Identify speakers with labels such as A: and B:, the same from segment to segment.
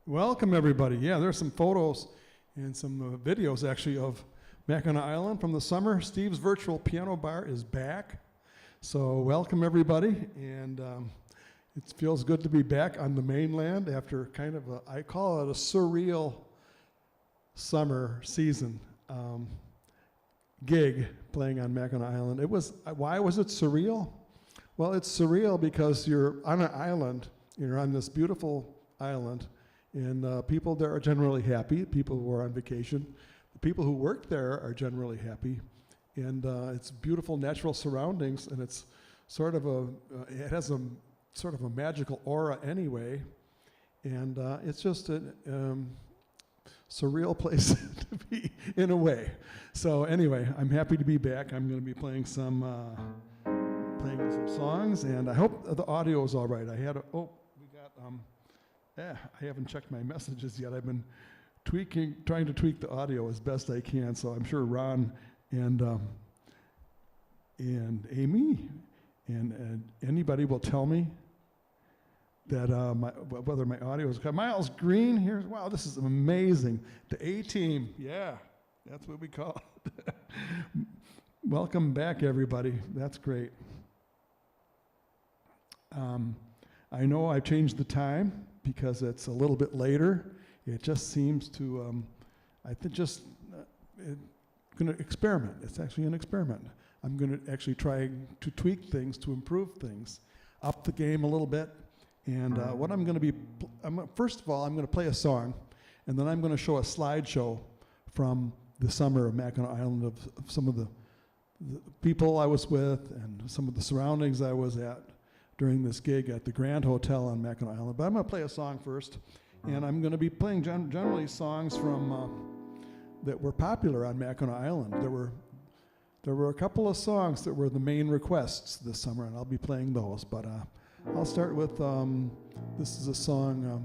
A: Welcome, everybody. Yeah, there's some photos and some videos, actually, of Mackinac Island from the summer. Steve's Virtual Piano Bar is back. So welcome, everybody. And it feels good to be back on the mainland after kind of I call it a surreal summer season gig playing on Mackinac Island. Why was it surreal? Well, it's surreal because you're on an island. You're on this beautiful island. And people there are generally happy, people who are on vacation. The people who work there are generally happy. And it's beautiful natural surroundings, and it's sort of it has a sort of a magical aura anyway. And it's just a surreal place to be in a way. So anyway, I'm happy to be back. I'm going to be playing some songs, and I hope the audio is all right. I haven't checked my messages yet. I've been trying to tweak the audio as best I can. So I'm sure Ron and Amy and anybody will tell me that whether my audio is. Miles Green here. Wow, this is amazing. The A-Team. Yeah, that's what we call it. Welcome back, everybody. That's great. I know I've changed the time because it's a little bit later. It just seems to, going to experiment. It's actually an experiment. I'm going to actually try to tweak things, to improve things, up the game a little bit. And what I'm going to be, first of all, I'm going to play a song, and then I'm going to show a slideshow from the summer of Mackinac Island of some of the people I was with and some of the surroundings I was at during this gig at the Grand Hotel on Mackinac Island. But I'm going to play a song first, and I'm going to be playing generally songs from that were popular on Mackinac Island. There were a couple of songs that were the main requests this summer, and I'll be playing those. But I'll start with this is a song.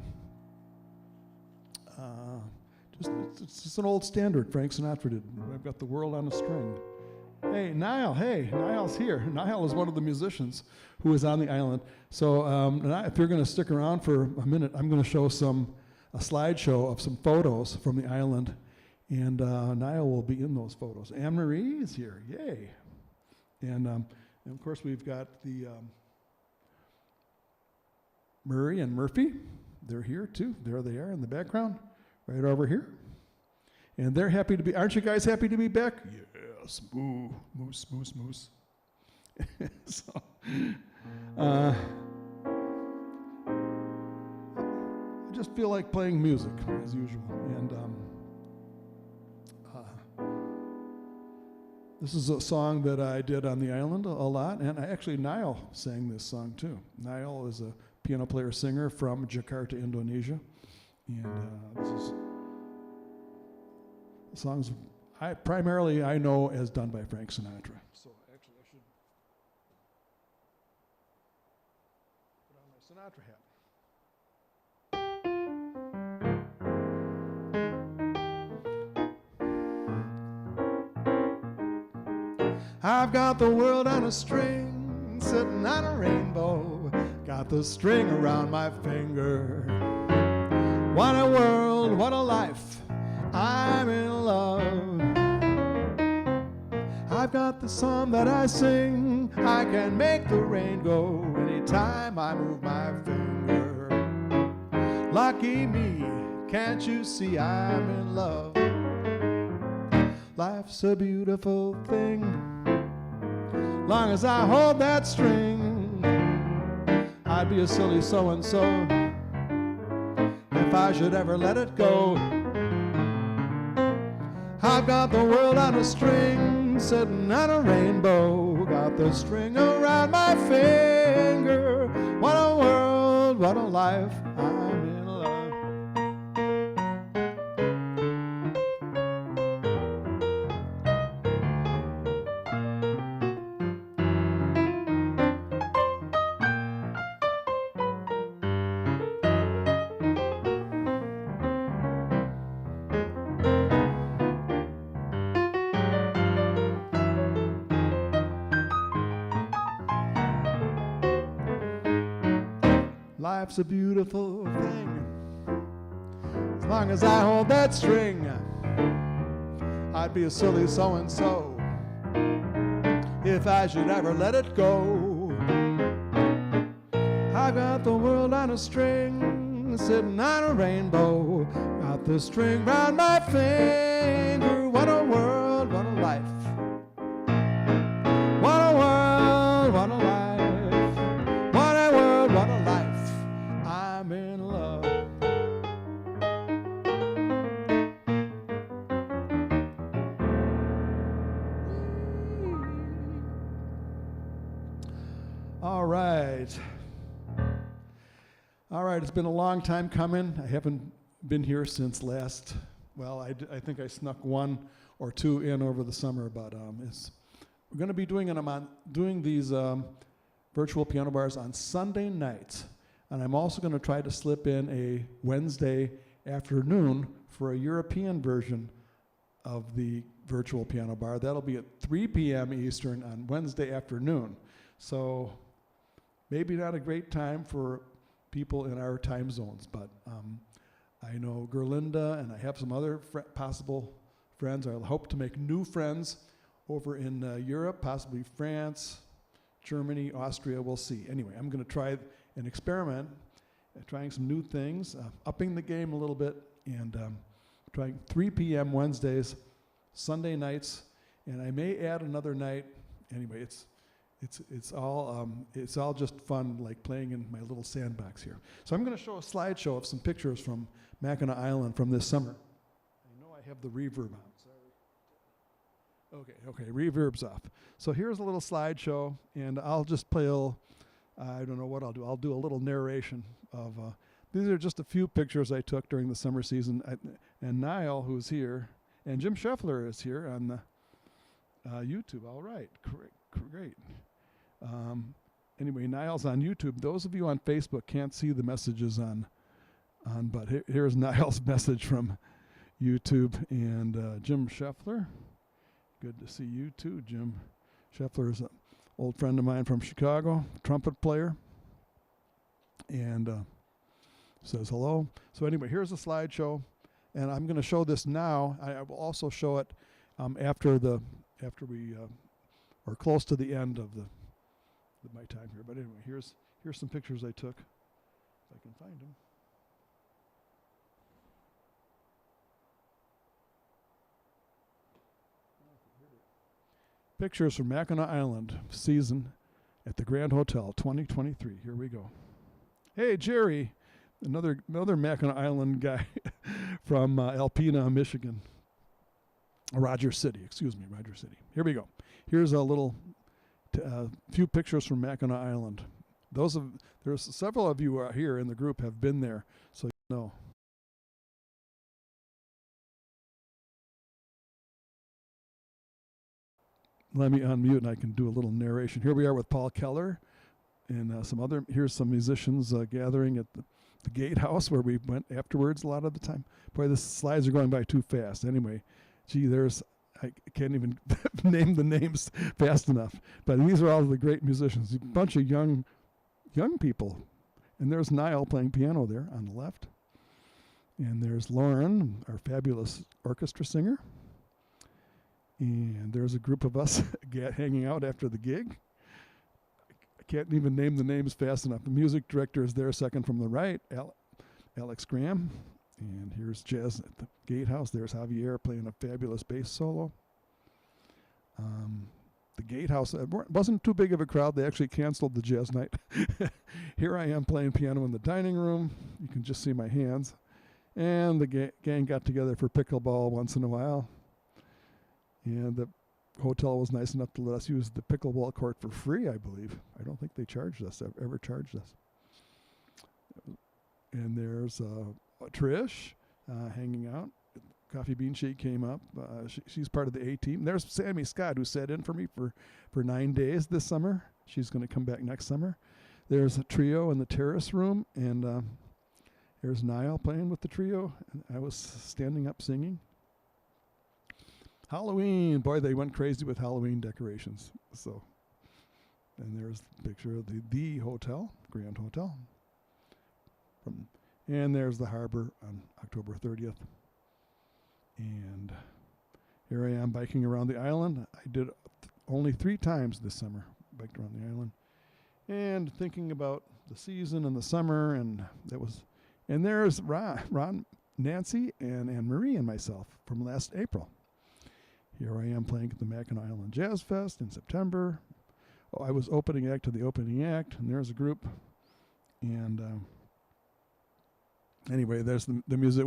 A: It's just an old standard Frank Sinatra did. I've got the world on a string. Hey, Niall. Hey, Niall's here. Niall is one of the musicians who is on the island. So if you're going to stick around for a minute, I'm going to show a slideshow of some photos from the island. And Niall will be in those photos. Anne-Marie is here. Yay. And of course, we've got the Murray and Murphy. They're here, too. There they are in the background, right over here. And they're happy to be. Aren't you guys happy to be back? Yes. Moo, moose, moose, moose. So, I just feel like playing music as usual. And this is a song that I did on the island a lot. And actually, Niall sang this song too. Niall is a piano player singer from Jakarta, Indonesia. And this is songs primarily I know as done by Frank Sinatra. So actually I should put on my Sinatra hat. I've got the world on a string, sitting on a rainbow, got the string around my finger. What a world, what a life, I'm in love. I've got the song that I sing, I can make the rain go anytime I move my finger. Lucky me, can't you see I'm in love? Life's a beautiful thing, long as I hold that string. I'd be a silly so-and-so if I should ever let it go. I've got the world on a string, sitting on a rainbow, got the string around my finger. What a world, what a life, I'm in love. Life's a beautiful thing, As long as I hold that string, I'd be a silly so-and-so if I should ever let it go. I've got the world on a string, sitting on a rainbow. Got the string round my finger. What a world, what a life. What a world, what a life. What a world, what a life. I'm in love. All right. All right, it's been a long time coming. I haven't been here since last, well, I think I snuck one or two in over the summer, but we're going to be doing these virtual piano bars on Sunday nights. And I'm also going to try to slip in a Wednesday afternoon for a European version of the virtual piano bar. That'll be at 3 p.m. Eastern on Wednesday afternoon. So maybe not a great time for people in our time zones, but I know Gerlinda and I have some other possible friends. I hope to make new friends over in Europe, possibly France, Germany, Austria, we'll see. Anyway, I'm going to try an experiment, trying some new things, upping the game a little bit, and trying 3 p.m. Wednesdays, Sunday nights, and I may add another night. Anyway, it's all just fun, like playing in my little sandbox here. So I'm going to show a slideshow of some pictures from Mackinac Island from this summer. I know I have the reverb on. Sorry. Okay, reverb's off. So here's a little slideshow, and I'll just play a little, I don't know what I'll do. I'll do a little narration of, these are just a few pictures I took during the summer season. And Niall, who's here, and Jim Scheffler is here on the YouTube. All right, great. Anyway, Niall's on YouTube. Those of you on Facebook can't see the messages but here's Niall's message from YouTube. And Jim Scheffler, good to see you too. Jim Scheffler is an old friend of mine from Chicago, trumpet player, and says hello. So anyway, here's a slideshow, and I'm going to show this now. I will also show it after we are close to the end of my time here. But anyway, here's some pictures I took, if I can find them. Pictures from Mackinac Island season at the Grand Hotel 2023. Here we go. Hey, Jerry, another Mackinac Island guy from Alpena, Michigan. Rogers City. Here we go. Here's a little few pictures from Mackinac Island. There's several of you are here in the group have been there, so you know. Let me unmute and I can do a little narration. Here we are with Paul Keller and here's some musicians gathering at the Gatehouse where we went afterwards a lot of the time. Boy, the slides are going by too fast. Anyway, gee, I can't even name the names fast enough. But these are all the great musicians, a bunch of young people. And there's Niall playing piano there on the left. And there's Lauren, our fabulous orchestra singer. And there's a group of us hanging out after the gig. I can't even name the names fast enough. The music director is there, second from the right, Alex Graham. And here's jazz at the Gatehouse. There's Javier playing a fabulous bass solo. The Gatehouse wasn't too big of a crowd. They actually canceled the jazz night. Here I am playing piano in the dining room. You can just see my hands. And the gang got together for pickleball once in a while. And the hotel was nice enough to let us use the pickleball court for free, I believe. I don't think they charged us, ever charged us. And there's Trish hanging out. Coffee Bean Shake came up. She's part of the A team. There's Sammy Scott, who sat in for me for 9 days this summer. She's going to come back next summer. There's a trio in the terrace room, and there's Niall playing with the trio. And I was standing up singing. Halloween, boy, they went crazy with Halloween decorations. So, and there's a picture of the hotel, Grand Hotel. And there's the harbor on October 30th. And here I am biking around the island. I did only 3 times this summer, biked around the island. And thinking about the season and the summer, and there's Ron, Nancy, and Anne Marie and myself from last April. Here I am playing at the Mackinac Island Jazz Fest in September. I was opening act to the opening act, and there's a group. And anyway, there's the music.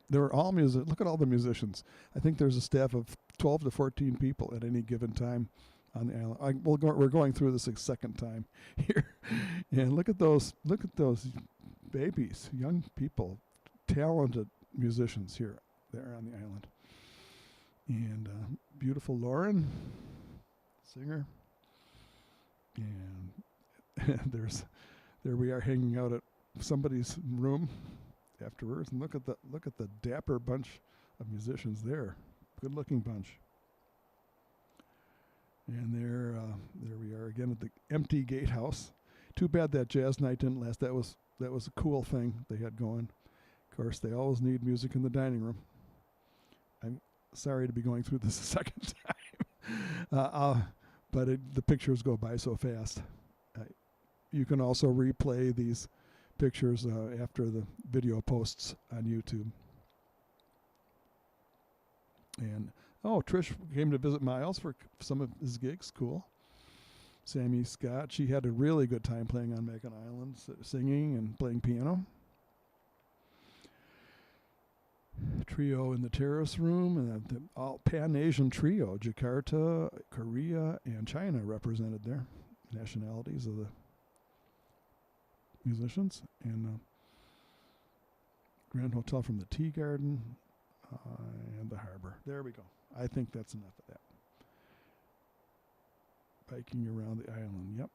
A: They were all music. Look at all the musicians. I think there's a staff of 12 to 14 people at any given time on the island. We're going through this a second time here. And look at those babies, young people, talented musicians there on the island. And beautiful Lauren, singer. And there we are hanging out at somebody's room afterwards, and look at the dapper bunch of musicians there. Good looking bunch. And there we are again at the empty gatehouse. Too bad that jazz night didn't last. That was a cool thing they had going. Of course, they always need music in the dining room. I'm sorry to be going through this a second time, but the pictures go by so fast. You can also replay these pictures after the video posts on YouTube. And Trish came to visit Miles for some of his gigs. Cool. Sammy Scott, she had a really good time playing on Mackinac Island, singing and playing piano. Trio in the terrace room, and the all Pan-Asian trio, Jakarta, Korea, and China represented there, nationalities of the musicians. And Grand Hotel from the Tea Garden and the harbor. There we go. I think that's enough of that. Biking around the island, yep.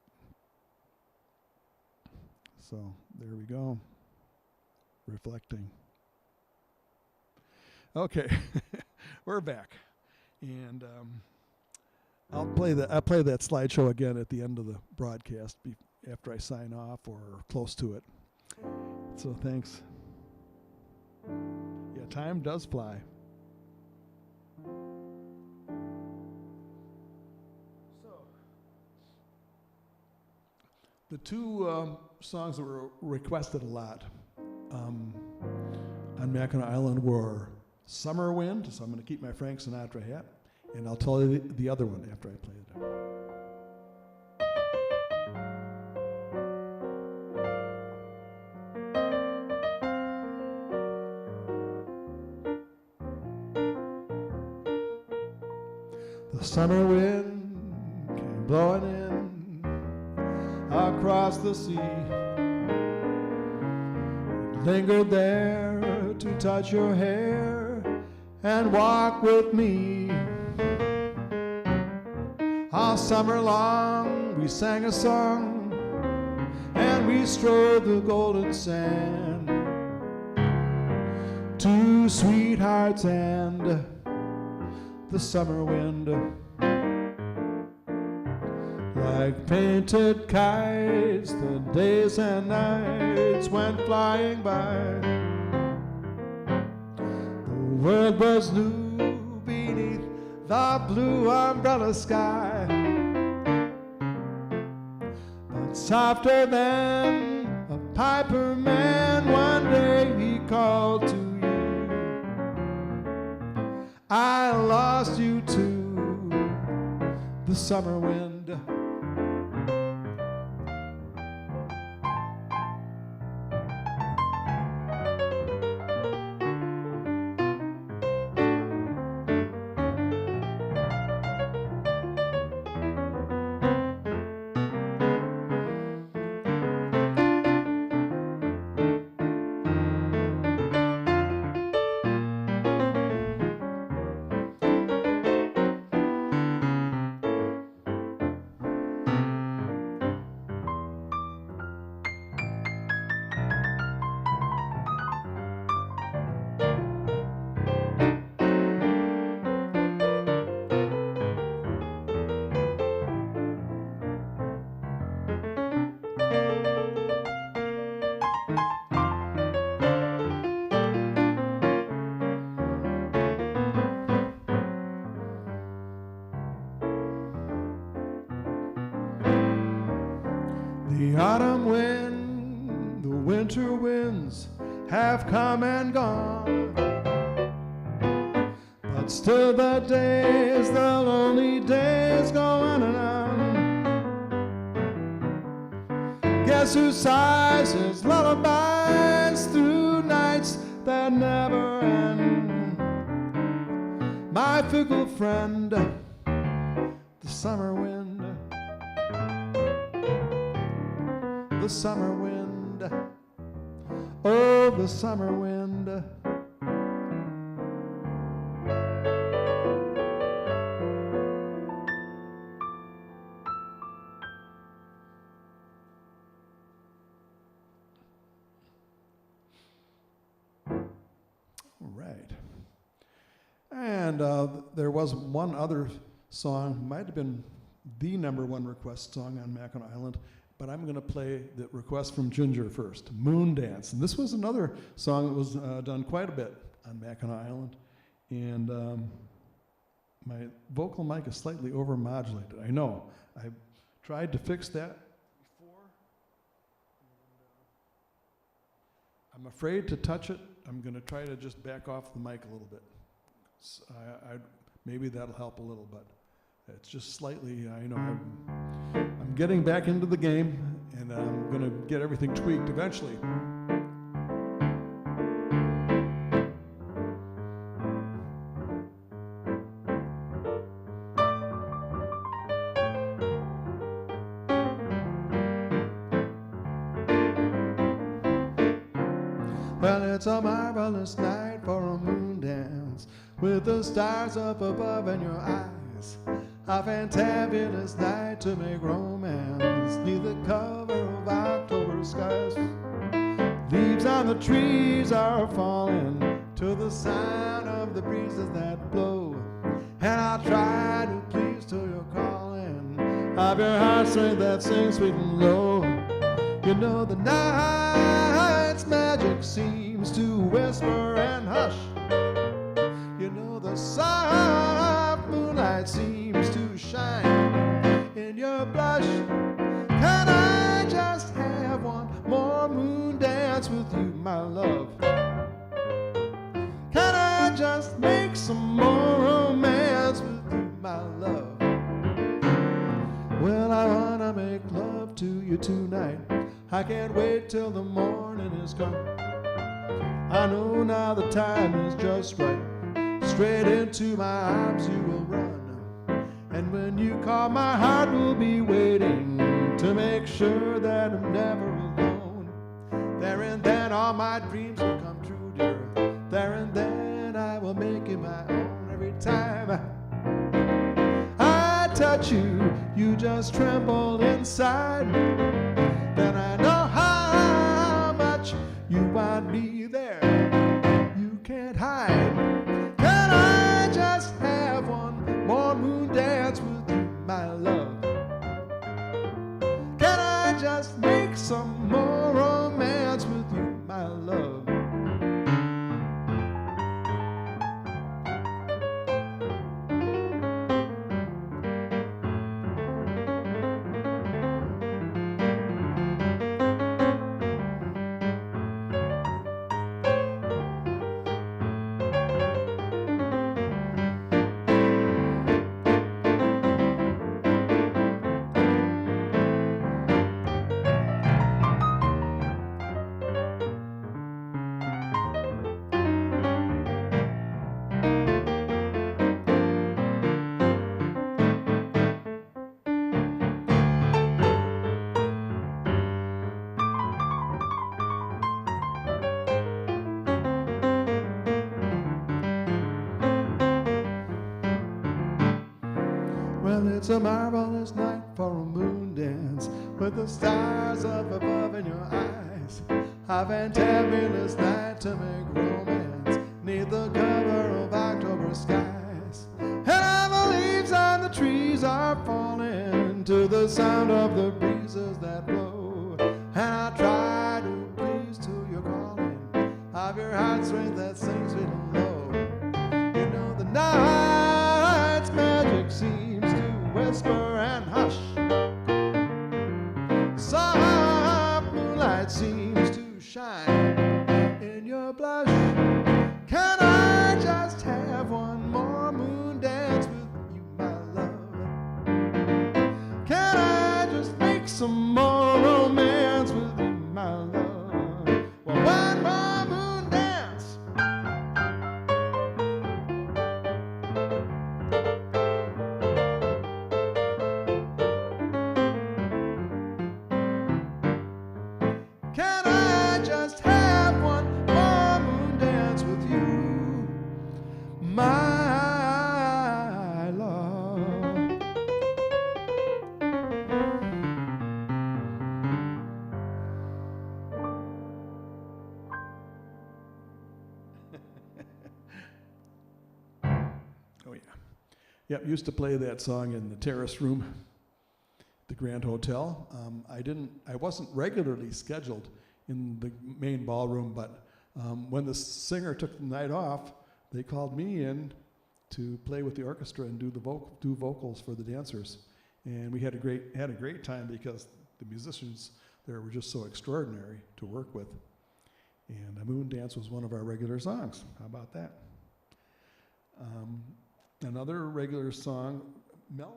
A: So there we go. Reflecting. Okay, we're back, and I'll play that slideshow again at the end of the broadcast after I sign off or close to it. So thanks. Yeah, time does fly. So the two songs that were requested a lot on Mackinac Island were Summer Wind, so I'm going to keep my Frank Sinatra hat, and I'll tell you the other one after I play it. The summer wind came blowing in across the sea. It lingered there to touch your hair and walk with me. All summer long we sang a song and we strode the golden sand. Two sweethearts and the summer wind, like painted kites, the days and nights went flying by. The world was new beneath the blue umbrella sky, but softer than a piper man, one day he called to you. I lost you to the summer wind. winter winds have come and gone, but still the days, the lonely days go on and on. Guess who sighs his lullabies through nights that never end? My fickle friend, the summer wind, the summer wind, oh, the summer wind. And there was one other song, might have been the #1 request song on Mackinac Island, but I'm going to play the request from Ginger first, Moon Dance. And this was another song that was done quite a bit on Mackinac Island. And my vocal mic is slightly overmodulated, I know. I tried to fix that before. I'm afraid to touch it. I'm going to try to just back off the mic a little bit. Maybe that'll help a little, but it's just slightly, I'm getting back into the game, and I'm going to get everything tweaked eventually. Well, it's a marvelous night for a moon dance, with the stars up above in your eyes. A fantabulous night to make romance, neath the cover of October skies. Leaves on the trees are falling to the sound of the breezes that blow, and I'll try to please to your calling of your heartstrings that sing sweet and low. You know the night's magic seems to whisper and hush. You know the soft moonlight seems to shine in your blush. Can I just have one more moon dance with you, my love? Can I just make some more romance with you, my love? Well, I wanna make love to you tonight. I can't wait till the morning is come. I know now the time is just right. Straight into my arms you will run, and when you call, my heart will be waiting to make sure that I'm never alone. There and then all my dreams will come true, dear. There and then I will make you my own. Every time I touch you, you just tremble inside. Then I know how much you want me there. You can't hide. Can I just have one more moon dance with you, my love? Can I just make some more romance with you, my love? It's a marvelous night for a moon dance, with the stars up above in your eyes. A fantabulous night to make romance, neath the cover of October skies. And all the leaves on the trees are falling to the sound of the breezes that blow. And I try to please to your calling of your heartstrings that sings sweet and low. You know the night's magic seems to whisper and hush. Soft moonlight seems to shine in your blush. Can I just have one more moon dance with you, my love? Can I just make some more romance with you, my love? Well, one more moon dance. Can I just have one more moon dance with you, my love? Oh, yeah. Yep, used to play that song in the terrace room, the Grand Hotel. I wasn't regularly scheduled in the main ballroom, but when the singer took the night off, they called me in to play with the orchestra and do vocals for the dancers. And we had a great time because the musicians there were just so extraordinary to work with. And a moon dance was one of our regular songs. How about that? Another regular song, Melanie.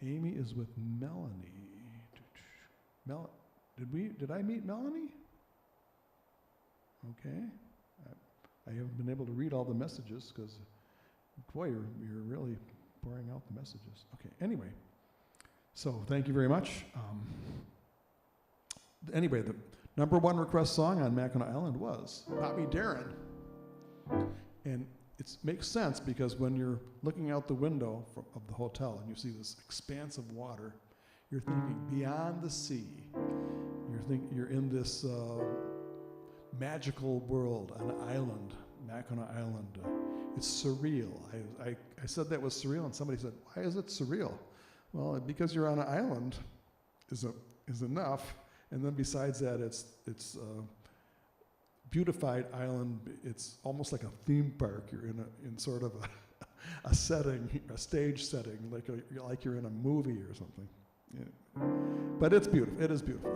A: Amy is with Melanie. Did I meet Melanie? Okay. I haven't been able to read all the messages because, boy, you're really pouring out the messages. Okay, anyway. So thank you very much. Anyway, the number one request song on Mackinac Island was Bobby Darin. And it makes sense because when you're looking out the window of the hotel and you see this expanse of water, you're thinking beyond the sea. You're in this magical world, an island, Mackinac Island. It's surreal. I said that was surreal, and somebody said, "Why is it surreal?" Well, because you're on an island is enough, and then besides that, it's beautified island. It's almost like a theme park. You're in sort of a setting, a stage setting, like you're in a movie or something. Yeah. But it's beautiful. It is beautiful.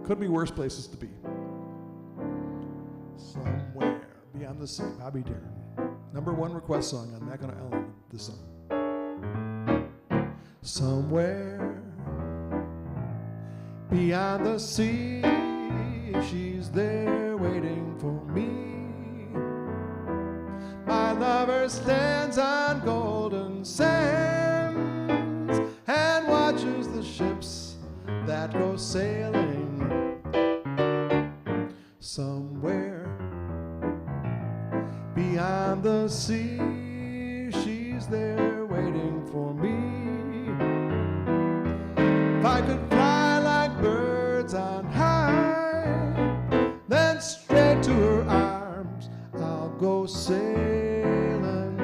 A: Could be worse places to be. Somewhere beyond the sea, Bobby Darin. Number one request song on Mackinac Island. This song. Somewhere beyond the sea, she's there waiting for me. My lover stands on golden sands and watches the ships that go sailing. Somewhere beyond the sea, she's there waiting for me. If I could fly like birds on high, then straight to her arms I'll go sailing.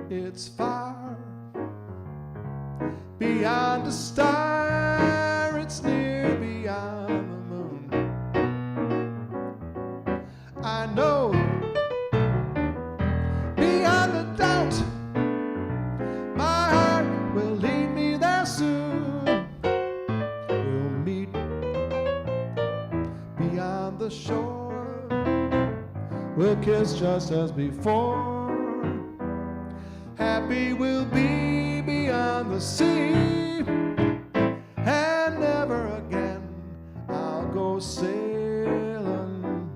A: It's far beyond a star, it's near beyond the moon. I know beyond a doubt my heart will lead me there soon. We'll meet beyond the shore, we'll kiss just as before. Happy we'll be beyond the sea, and never again I'll go sailing.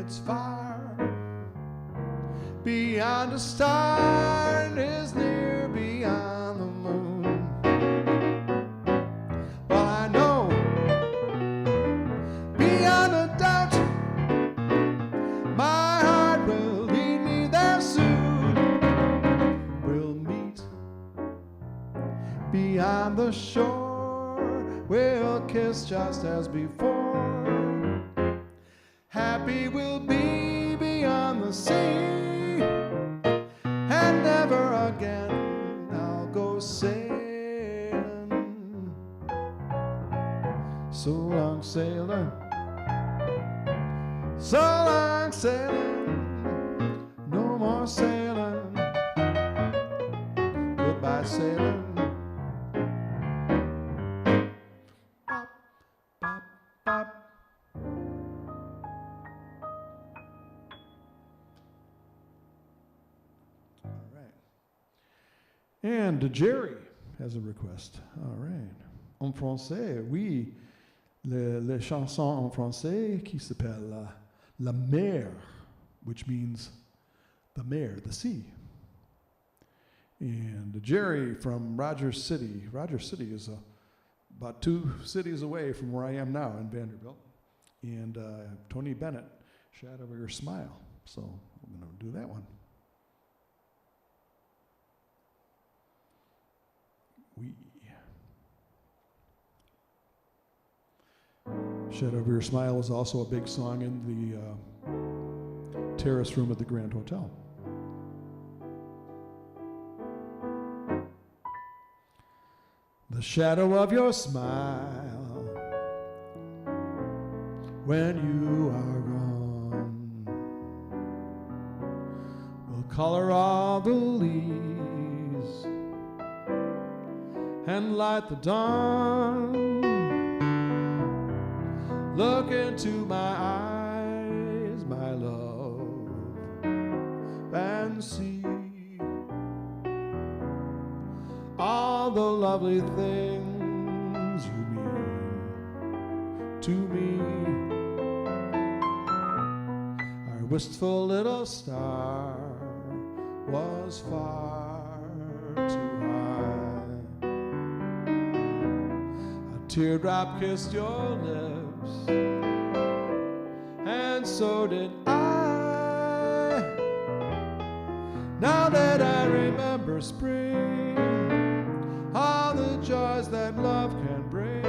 A: It's far beyond a star and is near beyond the moon. Well, I know beyond a doubt my heart will on the shore, we'll kiss just as before. Happy we'll be beyond the sea, and never again I'll go sailing. So long, sailor. So long, sailing. No more sailing. Goodbye, sailing. Bop, bop, bop. All right. And Jerry has a request. All right. En français, oui. Les chansons en français qui s'appelle La Mer, which means the mer, the sea. And Jerry from Rogers City. Rogers City is about 2 cities away from where I am now in Vanderbilt. And Tony Bennett, Shadow of Your Smile. So I'm going to do that one. Shadow of Your Smile was also a big song in the terrace room at the Grand Hotel. The shadow of your smile when you are gone will color all the leaves and light the dawn. Look into my eyes, my love, and see all the lovely things you mean to me. Our wistful little star was far too high. A teardrop kissed your lips, and so did I. Now that I remember spring, all the joys that love can bring,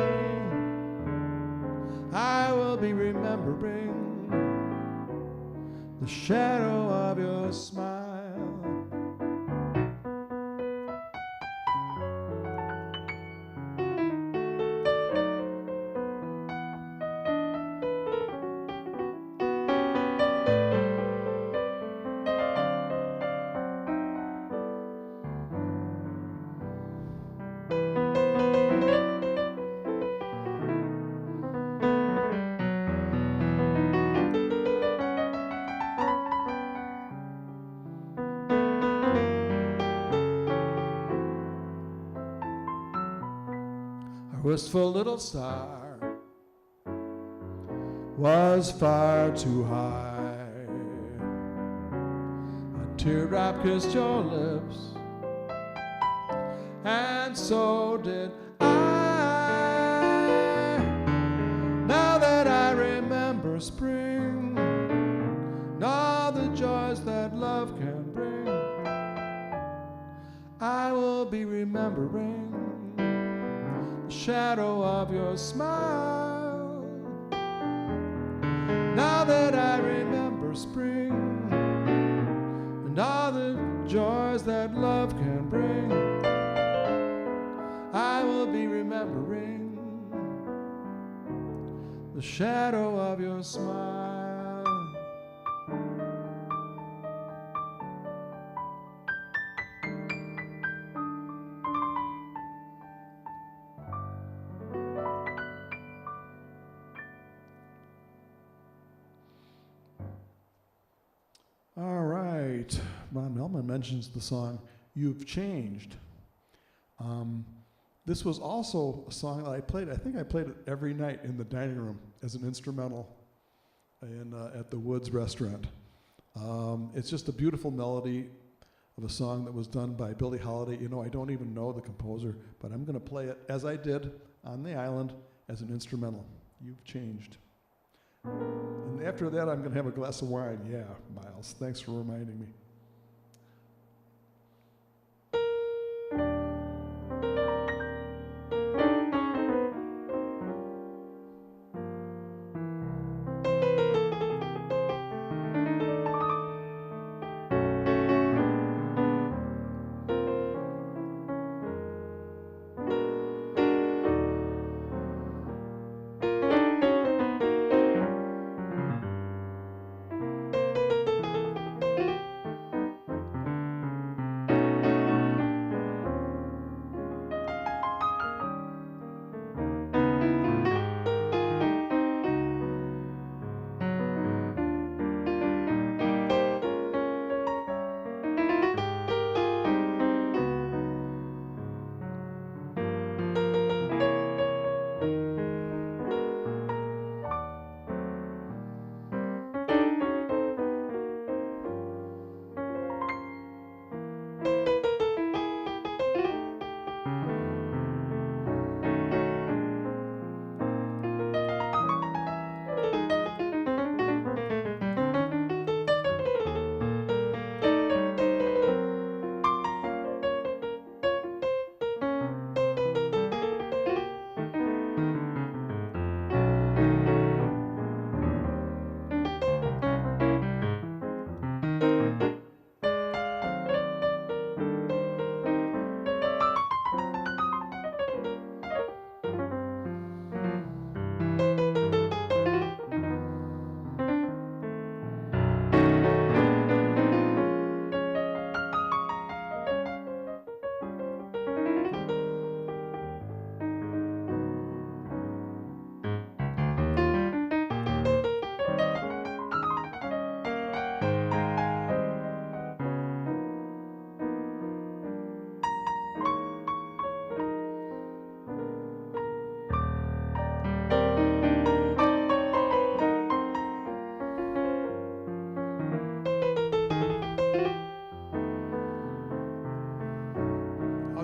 A: I will be remembering the shadow of your smile. Wistful little star was far too high. A teardrop kissed your lips, and so did I. Now that I remember spring, and all the joys that love can bring, I will be remembering shadow of your smile. Now that I remember spring and all the joys that love can bring, I will be remembering the shadow of your smile. All right, Ron Melman mentions the song You've Changed. This was also a song that I played. I think I played it every night in the dining room as an instrumental at the Woods restaurant. It's just a beautiful melody of a song that was done by Billie Holiday. You know, I don't even know the composer, but I'm going to play it as I did on the island as an instrumental. You've Changed. And after that, I'm going to have a glass of wine. Yeah, Miles, thanks for reminding me.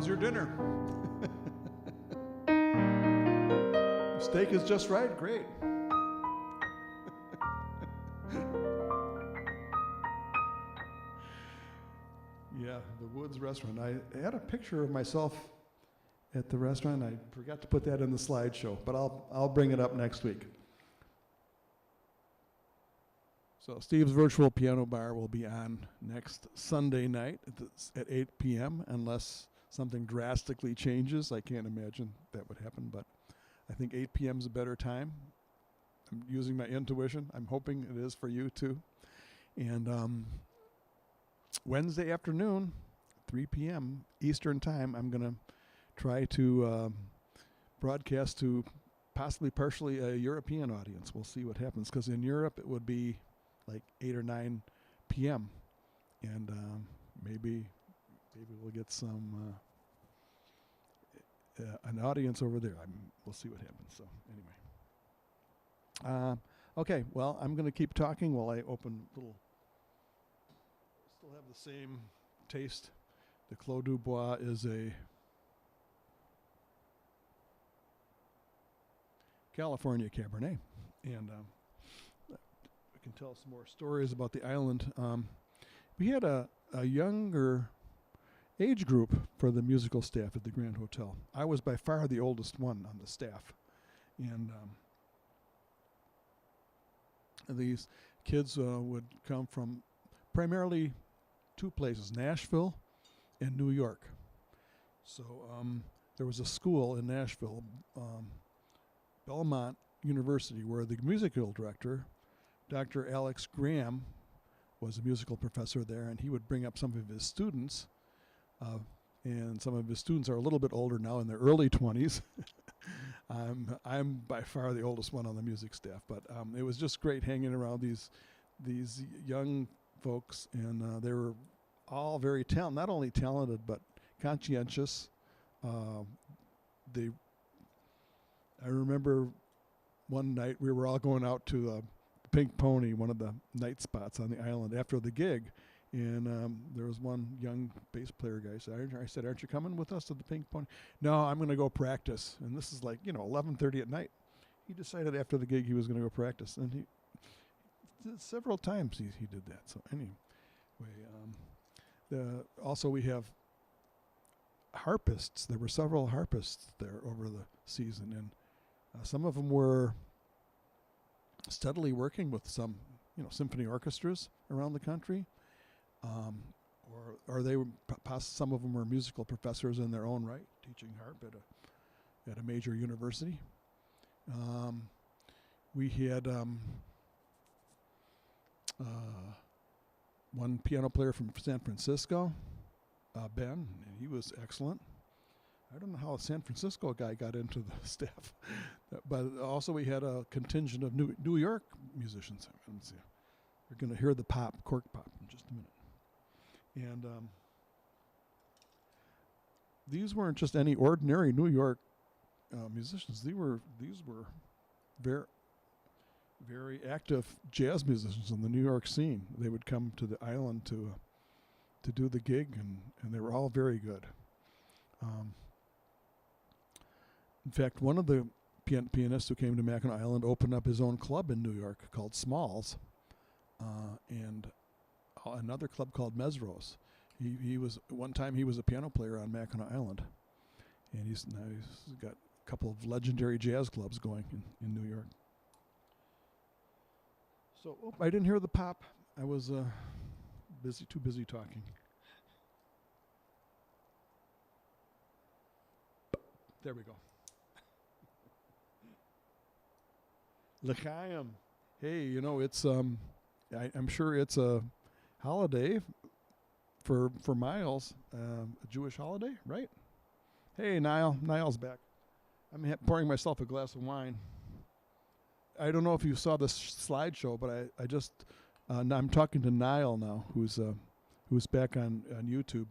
A: how's your dinner? Steak is just right. Great. Yeah, the Woods Restaurant. I had a picture of myself at the restaurant. I forgot to put that in the slideshow, but I'll bring it up next week. So Steve's Virtual Piano Bar will be on next Sunday night at 8 p.m. unless something drastically changes. I can't imagine that would happen, but I think 8 p.m. is a better time. I'm using my intuition. I'm hoping it is for you too. And Wednesday afternoon, 3 p.m. Eastern Time, I'm going to try to broadcast to possibly partially a European audience. We'll see what happens, because in Europe it would be like 8 or 9 p.m. And maybe we'll get some an audience over there. We'll see what happens. So anyway, okay. Well, I'm going to keep talking while I open little. Still have the same taste. The Clos du Bois is a California Cabernet, and we can tell some more stories about the island. We had a younger age group for the musical staff at the Grand Hotel. I was by far the oldest one on the staff, and these kids would come from primarily two places, Nashville and New York. So there was a school in Nashville, Belmont University, where the musical director, Dr. Alex Graham, was a musical professor there, and he would bring up some of his students, and some of his students are a little bit older now, in their early 20s. I'm by far the oldest one on the music staff, but it was just great hanging around these young folks, and they were all very talented, not only talented, but conscientious. I remember one night we were all going out to Pink Pony, one of the night spots on the island, after the gig, and there was one young bass player guy. I said, "Aren't you coming with us to the Pink Pony?" "No, I'm going to go practice." And this is like 11:30 at night. He decided after the gig he was going to go practice, and he did several times he did that. So anyway, also we have harpists. There were several harpists there over the season, and some of them were steadily working with some, symphony orchestras around the country, or they were some of them were musical professors in their own right, teaching harp at a major university. We had one piano player from San Francisco, Ben, and he was excellent. I don't know how a San Francisco guy got into the staff, but also we had a contingent of New York musicians. Let's see. We're going to hear the cork pop in just a minute. And these weren't just any ordinary New York musicians. These were very, very active jazz musicians in the New York scene. They would come to the island to do the gig, and they were all very good. In fact, one of the pianists who came to Mackinac Island opened up his own club in New York called Smalls, and another club called Mesros. One time he was a piano player on Mackinac Island, and he's got a couple of legendary jazz clubs going in New York. So I didn't hear the pop. I was too busy talking. There we go. L'chaim. Hey, it's I'm sure it's a holiday for Miles, a Jewish holiday, right? Hey, Niall's back. I'm pouring myself a glass of wine. I don't know if you saw this slideshow, but I just I'm talking to Niall now, who's back on YouTube.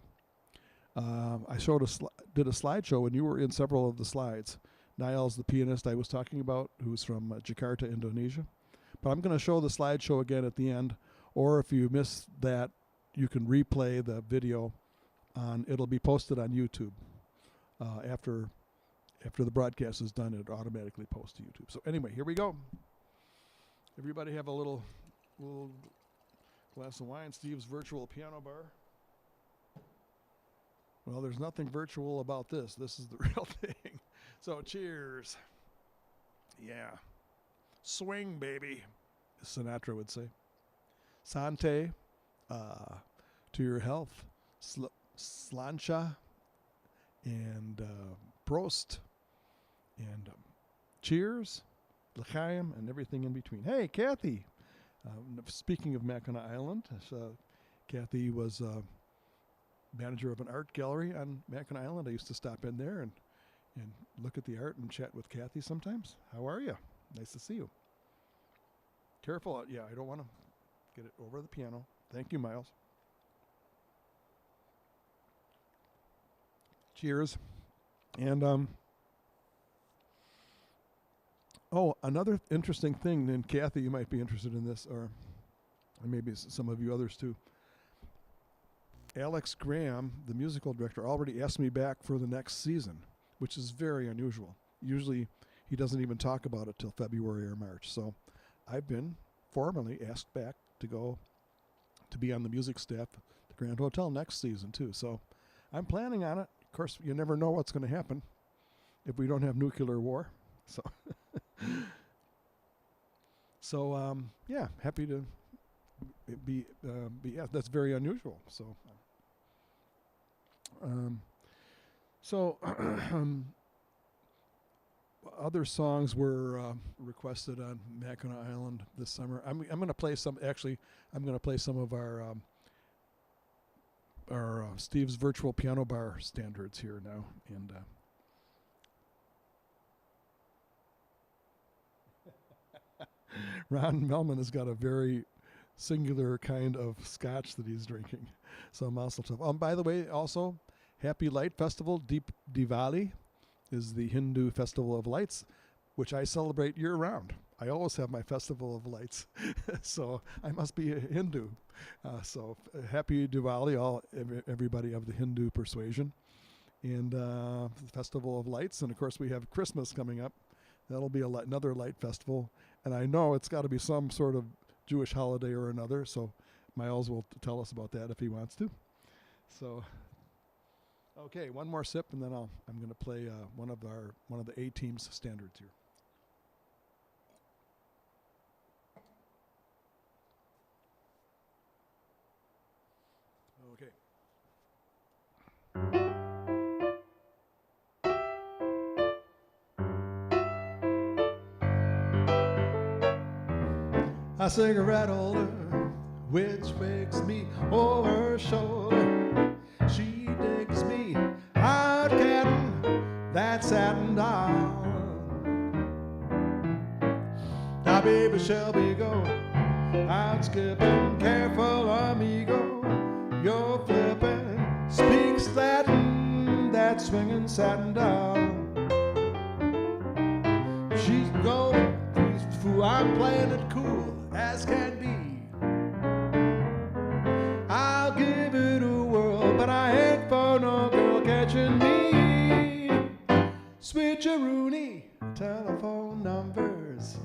A: I did a slideshow, and you were in several of the slides. Niall's the pianist I was talking about, who's from Jakarta, Indonesia. But I'm going to show the slideshow again at the end, or if you missed that, you can replay the video. It'll be posted on YouTube. after the broadcast is done, it automatically posts to YouTube. So anyway, here we go. Everybody have a little glass of wine. Steve's virtual piano bar. Well, there's nothing virtual about this. This is the real thing. So cheers. Yeah. Swing, baby, as Sinatra would say. Sante, to your health. Slancha, and Prost, and cheers, l'chaim, and everything in between. Hey, Kathy. Speaking of Mackinac Island, Kathy was manager of an art gallery on Mackinac Island. I used to stop in there and look at the art and chat with Kathy sometimes. How are you? Nice to see you. Careful. Yeah, I don't want to get it over the piano. Thank you, Miles. Cheers. And, another interesting thing, and Kathy, you might be interested in this, or maybe some of you others too. Alex Graham, the musical director, already asked me back for the next season, which is very unusual. Usually he doesn't even talk about it till February or March. So I've been formally asked back to go to be on the music staff at the Grand Hotel next season too. So I'm planning on it. Of course, you never know what's going to happen if we don't have nuclear war. So, yeah, happy to be. Yeah, that's very unusual. So, other songs were requested on Mackinac Island this summer. I'm going to play some. Actually, I'm going to play some of our Steve's virtual piano bar standards here now, and. Ron Melman has got a very singular kind of scotch that he's drinking. So mazel tov. By the way, also, Happy Light Festival, Diwali, is the Hindu festival of lights, which I celebrate year-round. I always have my festival of lights, so I must be a Hindu. So happy Diwali, everybody of the Hindu persuasion. And the Festival of Lights, and of course we have Christmas coming up. That'll be another light festival. And I know it's got to be some sort of Jewish holiday or another, so Miles will tell us about that if he wants to. So, okay, one more sip, and then I'm going to play one of the A-Team's standards here. Okay. A cigarette holder, which makes me over her shoulder. She digs me out getting that satin doll. Now, baby, shall we go out skipping? Careful, amigo, you're flipping. Speaks Latin, that swinging satin doll. She's going, fool, I'm playing it cool as can be. I'll give it a whirl, but I ain't for no girl catching me. Switcheroony, telephone numbers.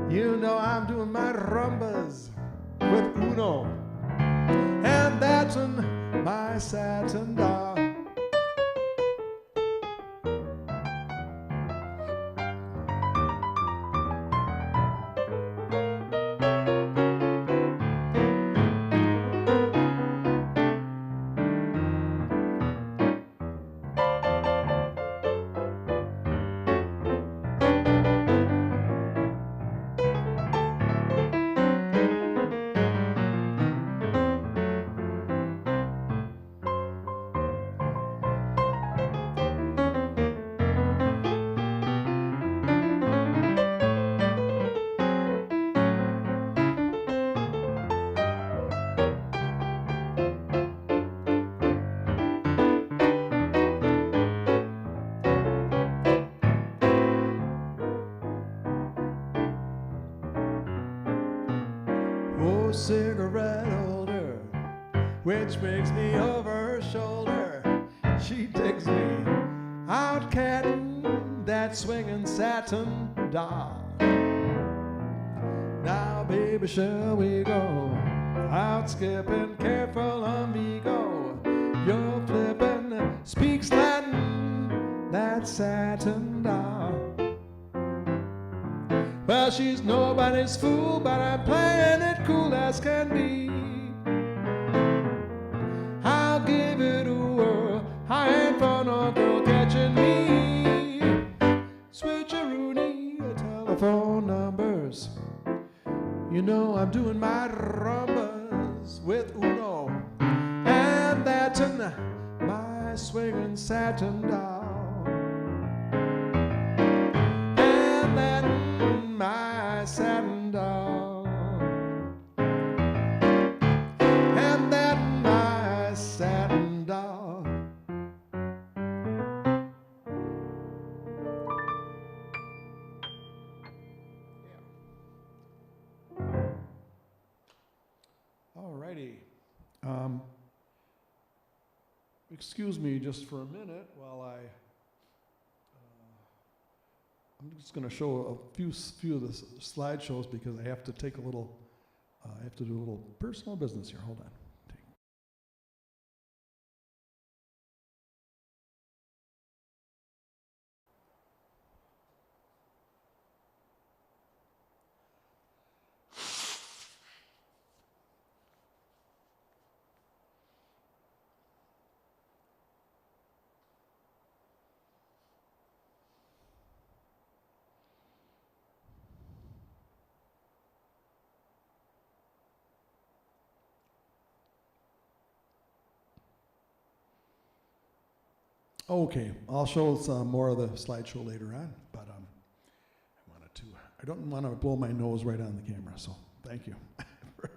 A: You know I'm doing my rumbas with Uno, and that's in my satin doll. Cigarette holder, which makes me over her shoulder. She takes me out catting that swinging satin doll. Now, baby, shall we go out skipping? Careful, amigo, you're flipping. Speaks Latin, that satin doll. Well, she's nobody's fool, but I'm playing it cool as can be. I'll give it a whirl. I ain't for no girl catching me. Switcheroony, telephone numbers. You know I'm doing my rumbas with Uno and that's my swinging satin doll. And then my satin doll. And then my satin doll. Alrighty. Excuse me just for a minute while I'm just going to show a few of the slideshows because I have to take a little, I have to do a little personal business here. Hold on. Okay, I'll show some more of the slideshow later on, but I don't want to blow my nose right on the camera, so thank you for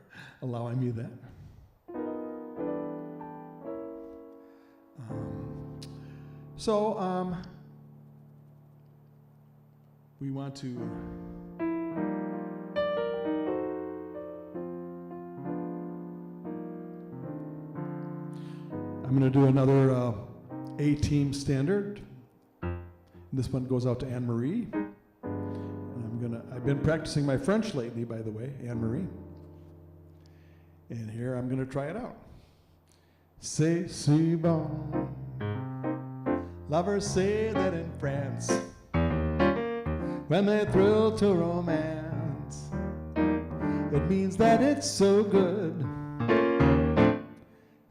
A: allowing me that. We want to I'm going to do another A-Team standard. This one goes out to Anne-Marie. I've been practicing my French lately, by the way, Anne-Marie. And here I'm going to try it out. C'est si bon. Lovers say that in France, when they thrill to romance, it means that it's so good.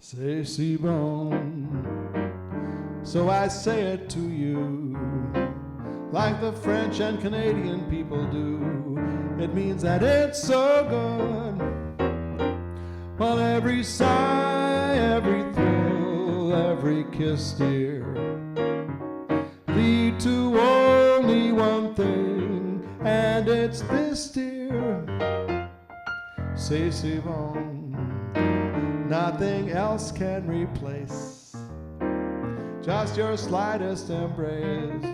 A: C'est si bon. So I say it to you, like the French and Canadian people do. It means that it's so good. Well, every sigh, every thrill, every kiss, dear, lead to only one thing, and it's this, dear. C'est si bon. Nothing else can replace just your slightest embrace.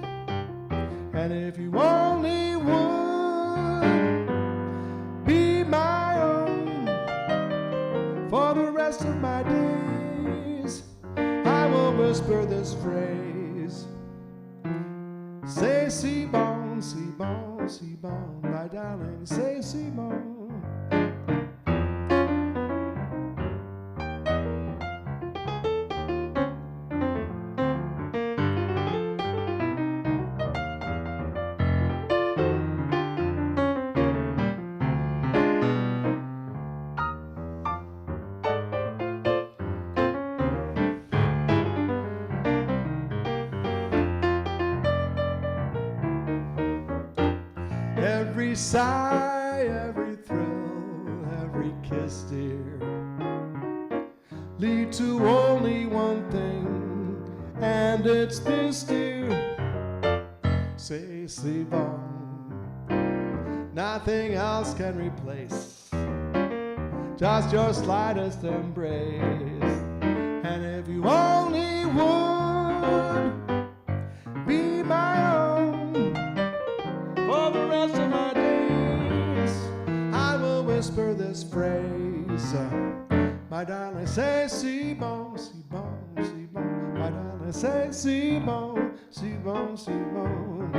A: And if you only would be my own for the rest of my days, I will whisper this phrase. C'est si bon, my darling, c'est si bon. Every sigh, every thrill, every kiss, dear, lead to only one thing, and it's this, dear. C'est si bon. Nothing else can replace just your slightest embrace. And if you only would be my own for the rest of my days, I will whisper this phrase. My darling, c'est si bon, si bon, si bon. My darling, c'est si bon, c'est bon, c'est bon.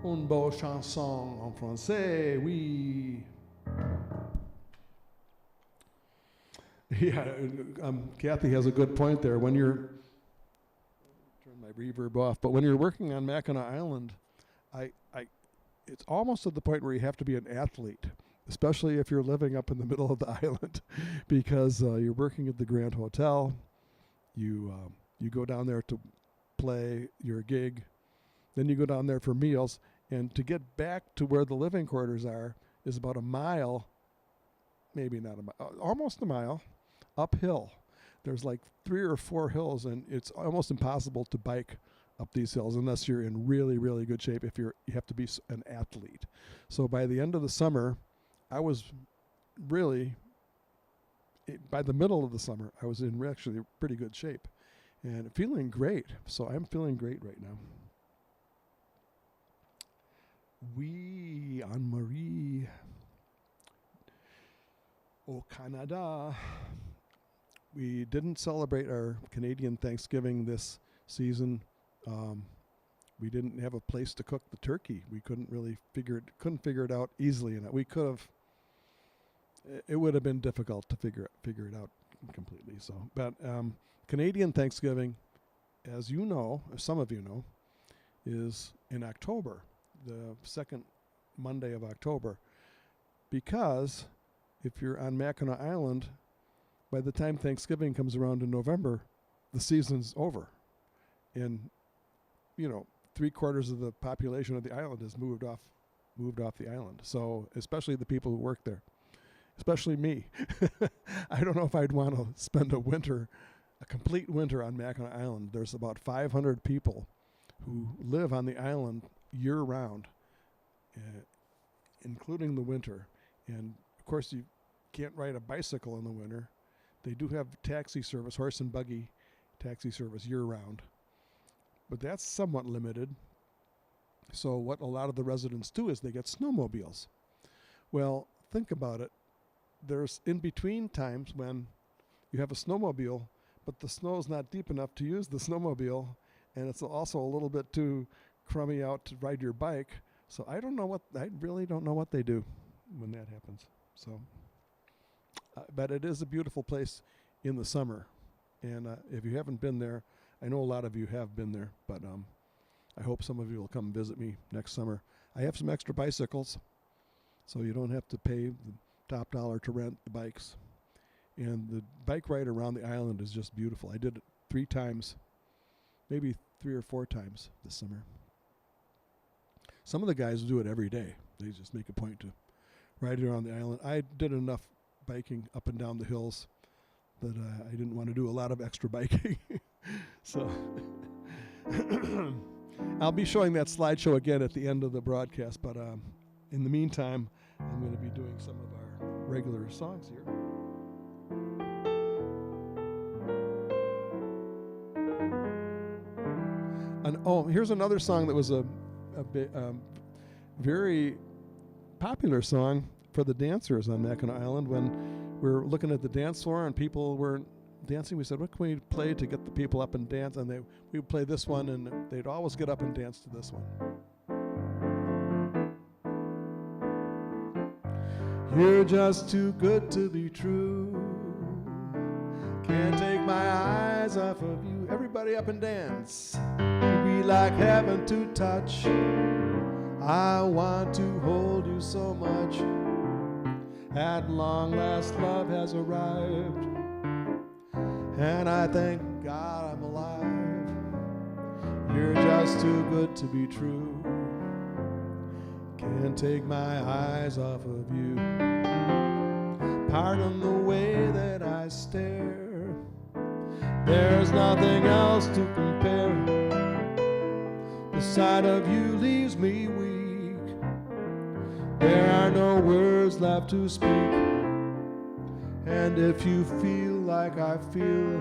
A: Une beau chanson en français, oui. Yeah, Kathy has a good point there. When you're, turn my reverb off, but when you're working on Mackinac Island, it's almost to the point where you have to be an athlete, especially if you're living up in the middle of the island, because you're working at the Grand Hotel. You go down there to play your gig, then you go down there for meals, and to get back to where the living quarters are is about a mile, maybe not a mile, almost a mile, uphill. There's like 3 or 4 hills, and it's almost impossible to bike up these hills unless you're in really, really good shape. If you have to be an athlete. So by the end of the summer, I was really, by the middle of the summer, I was in actually pretty good shape and feeling great. So I'm feeling great right now. Oui, Anne-Marie. Au Canada. We didn't celebrate our Canadian Thanksgiving this season. We didn't have a place to cook the turkey. We couldn't figure it out easily. And we could have. It would have been difficult to figure it out completely. So, but Canadian Thanksgiving, as you know, as some of you know, is in October, the second Monday of October, because if you're on Mackinac Island, by the time Thanksgiving comes around in November, the season's over. And, 3/4 of the population of the island has moved off the island. So, especially the people who work there, especially me. I don't know if I'd want to spend a complete winter on Mackinac Island. There's about 500 people who live on the island year-round, including the winter. And, of course, you can't ride a bicycle in the winter. They do have taxi service, horse and buggy taxi service year-round. But that's somewhat limited. So what a lot of the residents do is they get snowmobiles. Well, think about it. There's in-between times when you have a snowmobile, but the snow's not deep enough to use the snowmobile, and it's also a little bit too crummy out to ride your bike. So I really don't know what they do when that happens. So, but it is a beautiful place in the summer. And if you haven't been there, I know a lot of you have been there, but I hope some of you will come visit me next summer. I have some extra bicycles, so you don't have to pay the top dollar to rent the bikes. And the bike ride around the island is just beautiful. I did it 3 times, maybe 3 or 4 times this summer. Some of the guys do it every day. They just make a point to ride around the island. I did enough biking up and down the hills that I didn't want to do a lot of extra biking. So I'll be showing that slideshow again at the end of the broadcast, but in the meantime, I'm going to be doing some of our regular songs here. And here's another song that was a very popular song for the dancers on Mackinac Island. When we were looking at the dance floor and people weren't dancing, we said, what can we play to get the people up and dance? And we would play this one, and they'd always get up and dance to this one. You're just too good to be true. Can't take my eyes off of you. Everybody up and dance. You'd be like heaven to touch. I want to hold you so much. At long last, love has arrived, and I thank God I'm alive. You're just too good to be true. Can't take my eyes off of you. Pardon the way that I stare. There's nothing else to compare. The sight of you leaves me weak. There are no words left to speak. And if you feel like I feel,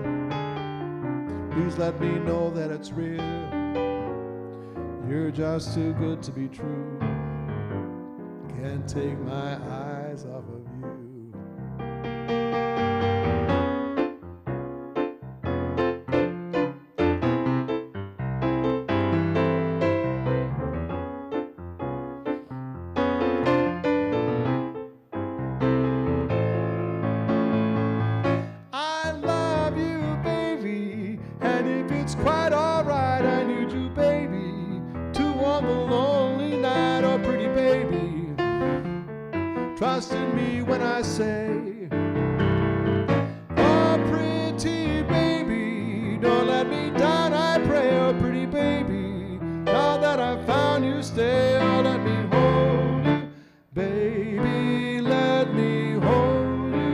A: please let me know that it's real. You're just too good to be true. Can't take my eyes off of you.
B: Trust in me when I say, oh, pretty baby, don't let me down, I pray, oh, pretty baby. Now that I've found you, stay, oh, let me hold you, baby, let me hold you.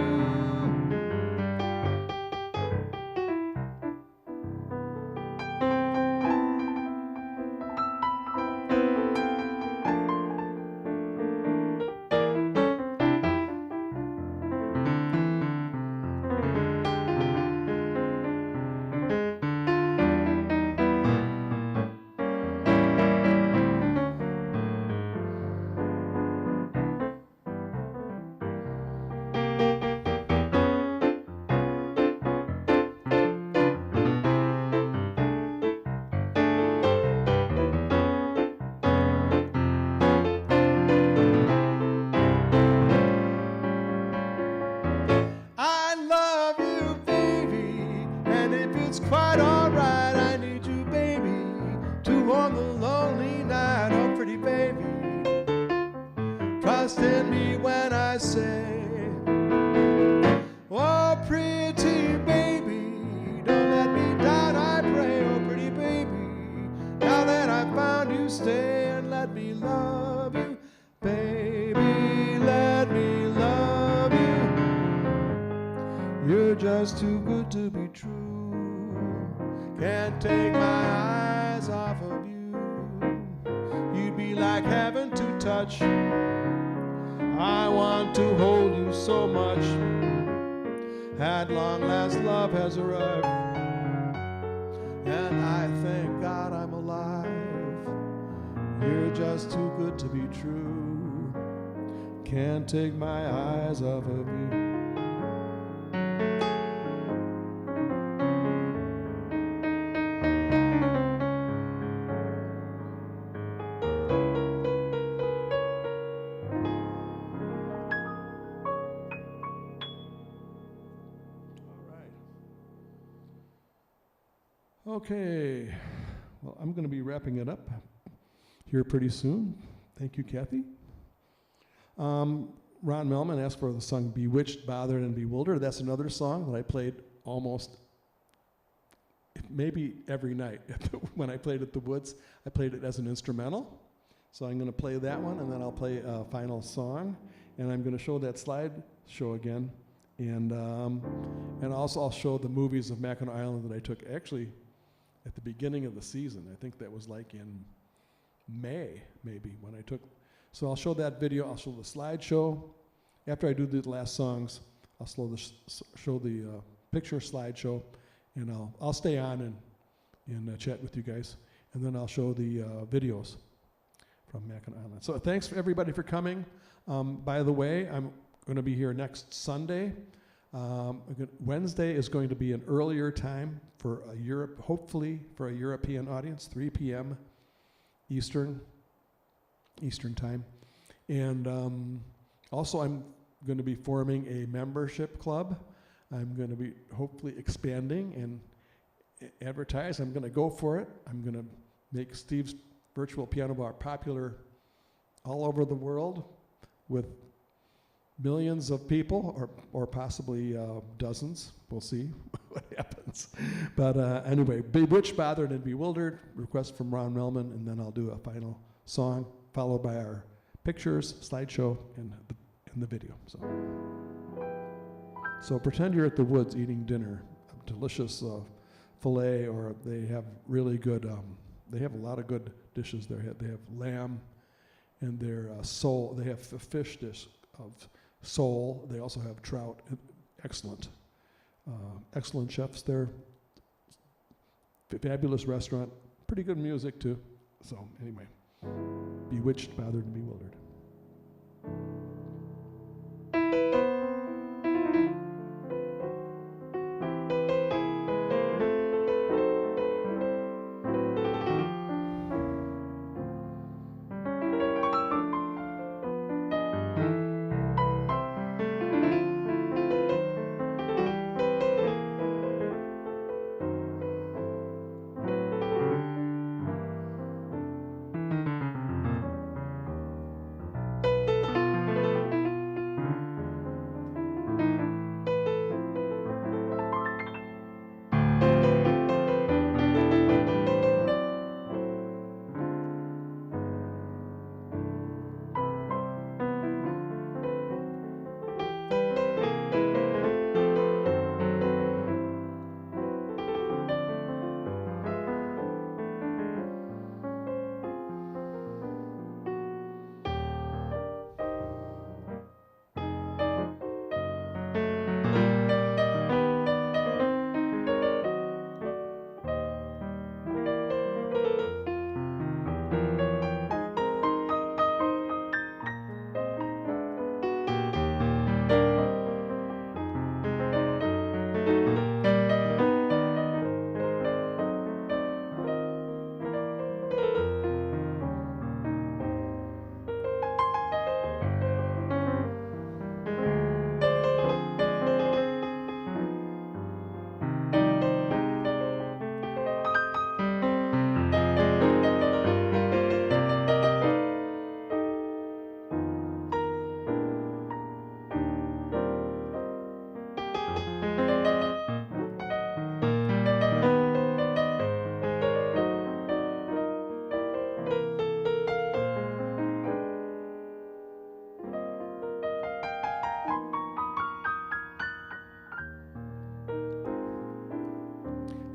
B: I love you, baby, and if it's quite alright, I need you, baby, to warm the lonely night. Oh, pretty baby, trust in me when I say, oh, pretty baby, don't let me down, I pray. Oh, pretty baby, now that I found you, stay and let me love you, baby, let me love you. You're just too good to be true. Can't take my eyes off of you. You'd be like heaven to touch. I want to hold you so much. At long last, love has arrived, and I thank God I'm alive. You're just too good to be true. Can't take my eyes off of you.
A: Okay, well, I'm going to be wrapping it up here pretty soon. Thank you, Kathy. Ron Melman asked for the song Bewitched, Bothered, and Bewildered. That's another song that I played almost, maybe every night. When I played at the Woods, I played it as an instrumental. So I'm going to play that one, and then I'll play a final song. And I'm going to show that slideshow again. And also I'll show the movies of Mackinac Island that I took actually at the beginning of the season. I think that was like in May, maybe, when I took. So I'll show that video. I'll show the slideshow. After I do the last songs, I'll show the picture slideshow, and I'll stay on and chat with you guys. And then I'll show the videos from Mackinac Island. So thanks for everybody for coming. By the way, I'm going to be here next Sunday. Wednesday is going to be an earlier time for hopefully for a European audience, 3 p.m. Eastern time. And also I'm going to be forming a membership club. I'm going to be hopefully expanding and advertise. I'm going to go for it. I'm going to make Steve's Virtual Piano Bar popular all over the world with millions of people, or possibly dozens. We'll see what happens. But anyway, Bewitched, Bothered, and Bewildered, request from Ron Melman, and then I'll do a final song, followed by our pictures, slideshow, and the video. So pretend you're at the Woods eating dinner, a delicious filet, or they have really good, they have a lot of good dishes there. They have lamb, and their sole, they have a fish dish of sole. They also have trout. Excellent. Excellent chefs there. Fabulous restaurant. Pretty good music too. So anyway, Bewitched, Bothered, and Bewildered.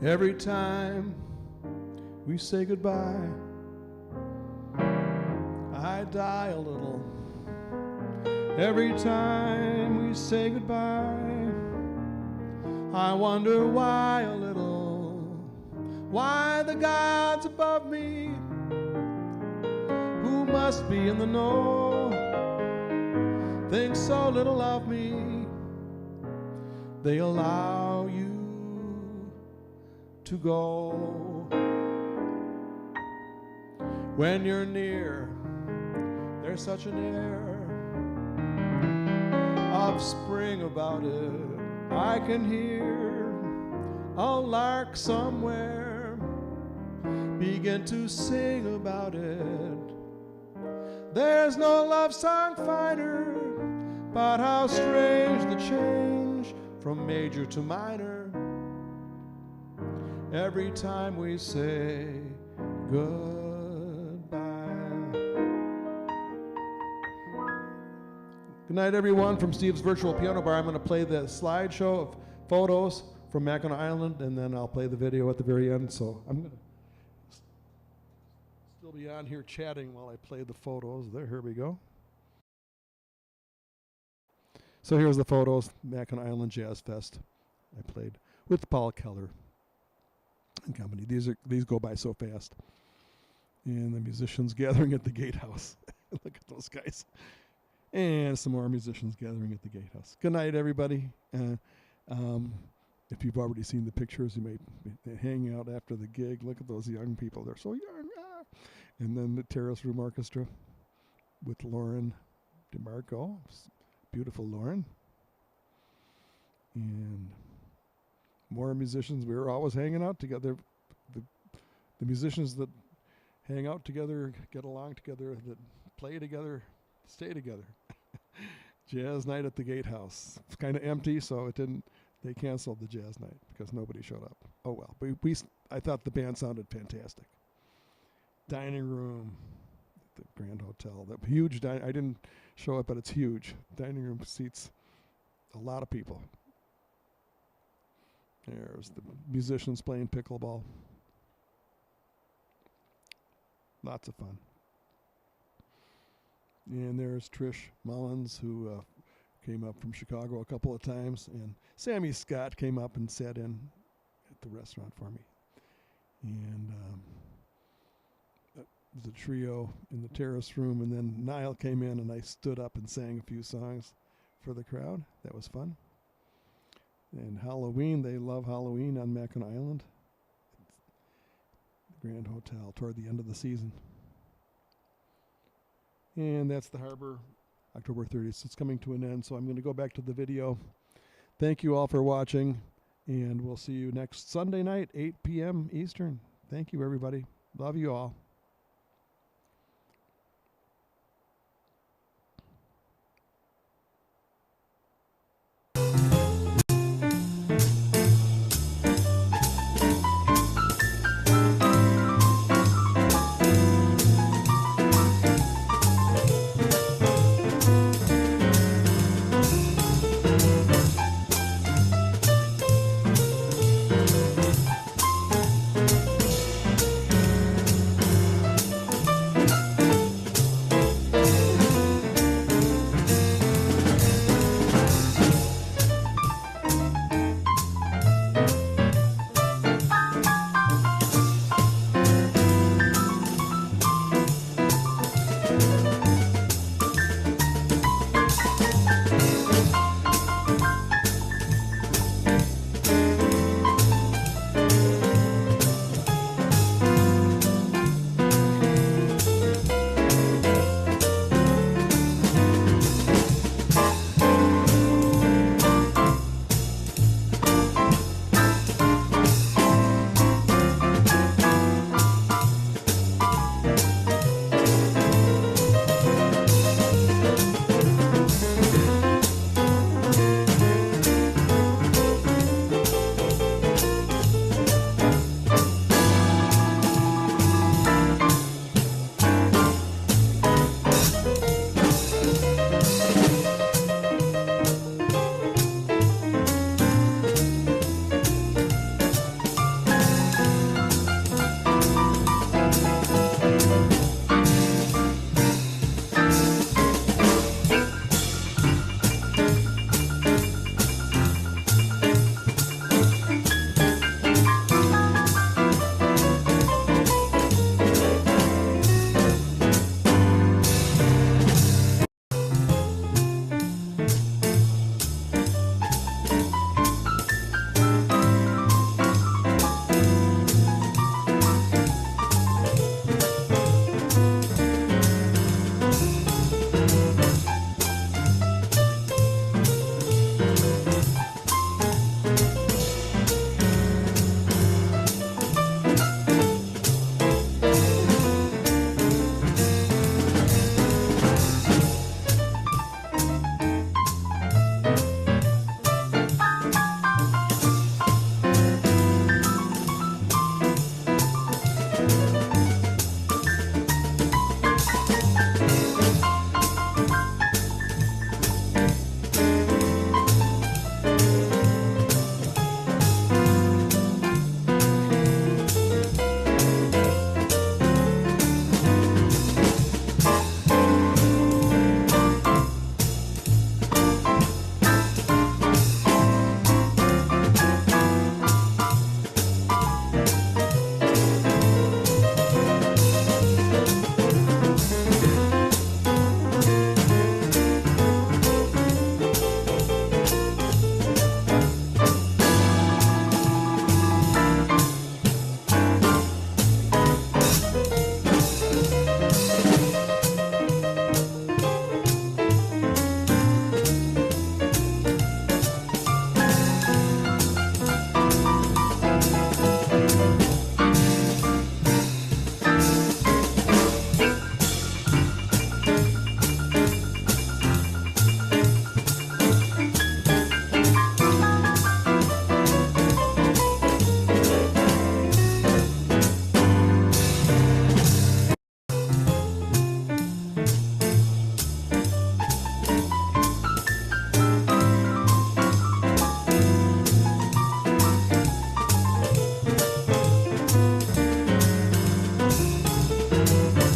B: Every time we say goodbye, I die a little. Every time we say goodbye, I wonder why a little. Why the gods above me, who must be in the know, think so little of me, they allow you to go. When you're near, there's such an air of spring about it. I can hear a lark somewhere begin to sing about it. There's no love song finer, but how strange the change from major to minor every time we say goodbye. Good night, everyone, from Steve's Virtual Piano Bar. I'm going to play the slideshow of photos from Mackinac Island, and then I'll play the video at the very end. So I'm going to still be on here chatting while I play the photos. Here we go. So here's the photos, Mackinac Island Jazz Fest. I played with Paul Keller and company. These go by so fast. And the musicians gathering at the Gatehouse. Look at those guys. And some more musicians gathering at the Gatehouse. Good night, everybody. If you've already seen the pictures, you may be hanging out after the gig. Look at those young people. They're so young. Ah. And then the Terrace Room Orchestra with Lauren DeMarco. Beautiful Lauren. And more musicians. We were always hanging out together. The musicians that hang out together, get along together, that play together, stay together. Jazz night at the Gatehouse. It's kind of empty, so it didn't. They canceled the jazz night because nobody showed up. Oh well. I thought the band sounded fantastic. Dining room at the Grand Hotel. The huge I didn't show up, but it's huge. Dining room seats a lot of people. There's the musicians playing pickleball. Lots of fun. And there's Trish Mullins, who came up from Chicago a couple of times. And Sammy Scott came up and sat in at the restaurant for me. And there's a trio in the terrace room. And then Niall came in, and I stood up and sang a few songs for the crowd. That was fun. And Halloween, they love Halloween on Mackinac Island. The Grand Hotel toward the end of the season. And that's the harbor, October 30th. It's coming to an end, so I'm going to go back to the video. Thank you all for watching, and we'll see you next Sunday night, 8 p.m. Eastern. Thank you, everybody. Love you all.